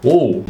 Whoa.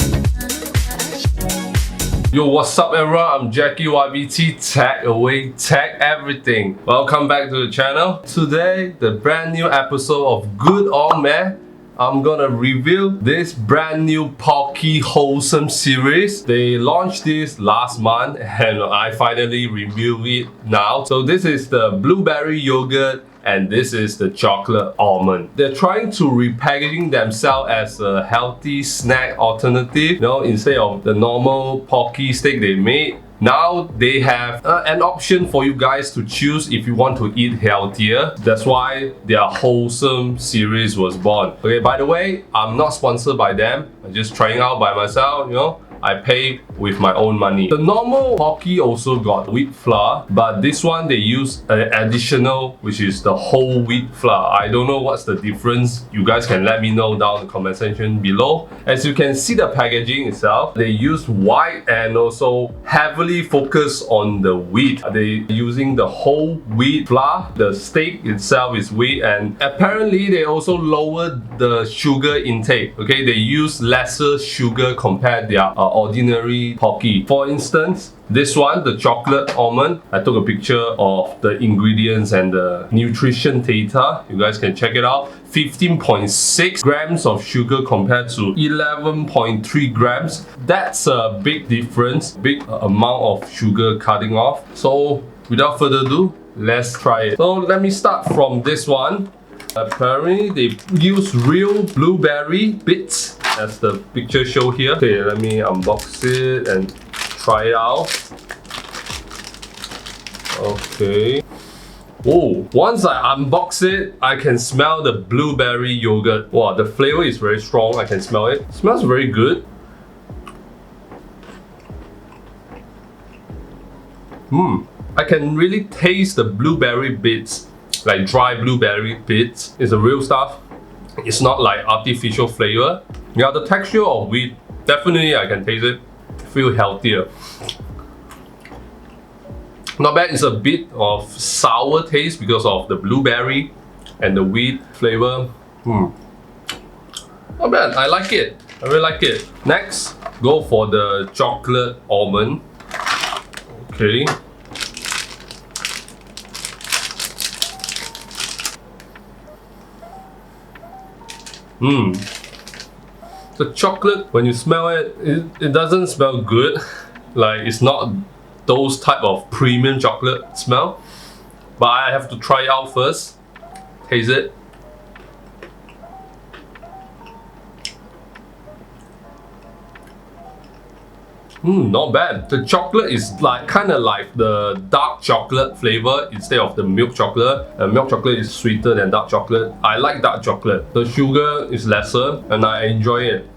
Yo, what's up everyone? I'm Jacky YBT, tag away, tag everything. Welcome back to the channel. Today, the brand new episode of Good or Meh. I'm gonna review this brand new Pocky Wholesome series. They launched this last month and I finally reviewed it now. So this is the blueberry yogurt and this is the chocolate almond. They're trying to repackaging themselves as a healthy snack alternative. You know, instead of the normal Pocky stick they made, now they have an option for you guys to choose if you want to eat healthier. That's why their Wholesome series was born. Okay, by the way, I'm not sponsored by them. I'm just trying out by myself, you know. I pay with my own money. The normal Pocky also got wheat flour, but this one they use an additional, which is the whole wheat flour. I don't know what's the difference. You guys can let me know down in the comment section below. As you can see the packaging itself, they use white and also heavily focus on the wheat. They using the whole wheat flour. The steak itself is wheat, and apparently they also lowered the sugar intake. Okay, they use lesser sugar compared to their ordinary Pocky. For instance, this one, the chocolate almond, I took a picture of the ingredients and the nutrition data. You guys can check it out. 15.6 grams of sugar compared to 11.3 grams. That's a big difference, big amount of sugar cutting off. So without further ado, let's try it. So let me start from this one. Apparently they use real blueberry bits as the picture show here. Okay, let me unbox it and try it out. Okay. Oh, once I unbox it, I can smell the blueberry yogurt. Wow, the flavor is very strong. I can smell it. It smells very good. I can really taste the blueberry bits, like dry blueberry bits. It's the real stuff. It's not like artificial flavor. Yeah, the texture of wheat, definitely I can taste it. Feel healthier. Not bad. It's a bit of sour taste because of the blueberry and the wheat flavor. Not bad. I like it. I really like it. Next, go for the chocolate almond. Okay. The chocolate, when you smell it, it doesn't smell good. Like, it's not those type of premium chocolate smell. But I have to try it out first. Taste it. Not bad. The chocolate is like kind of like the dark chocolate flavor instead of the milk chocolate. Milk chocolate is sweeter than dark chocolate. I like dark chocolate. The sugar is lesser and I enjoy it.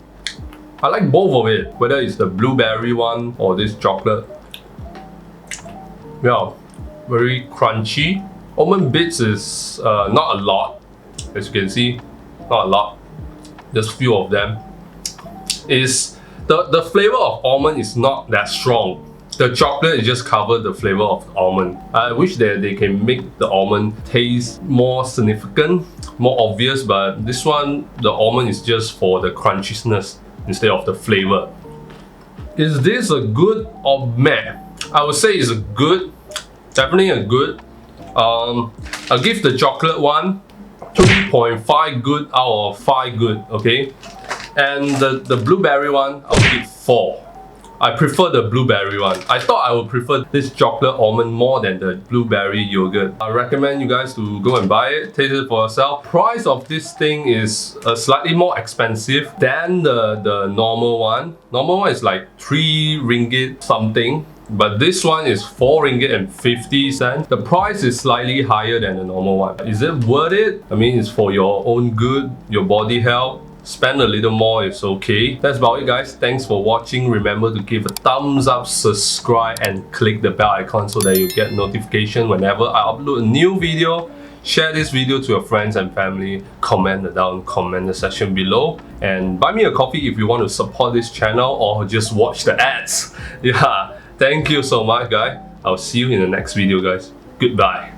I like both of it, whether it's the blueberry one or this chocolate. Yeah, very crunchy. Almond bits is not a lot, as you can see, not a lot. Just few of them. The flavor of almond is not that strong. The chocolate is just cover the flavor of the almond. I wish that they can make the almond taste more significant, more obvious, but this one, the almond is just for the crunchiness instead of the flavor. Is this a good or meh? I would say it's a good, definitely a good. I'll give the chocolate one 3.5 good out of 5 good, okay? And the blueberry one, I'll give 4. I prefer the blueberry one. I thought I would prefer this chocolate almond more than the blueberry yogurt. I recommend you guys to go and buy it, taste it for yourself. Price of this thing is slightly more expensive than the normal one. Normal one is like 3 ringgit something. But this one is 4 ringgit and 50 cents. The price is slightly higher than the normal one. Is it worth it? I mean, it's for your own good, your body health. Spend a little more, it's okay. That's about it, guys. Thanks for watching. Remember to give a thumbs up, subscribe, and click the bell icon so that you get notification whenever I upload a new video. Share this video to your friends and family. Comment down in the comment section below. And buy me a coffee if you want to support this channel or just watch the ads. Yeah, thank you so much, guys. I'll see you in the next video, guys. Goodbye.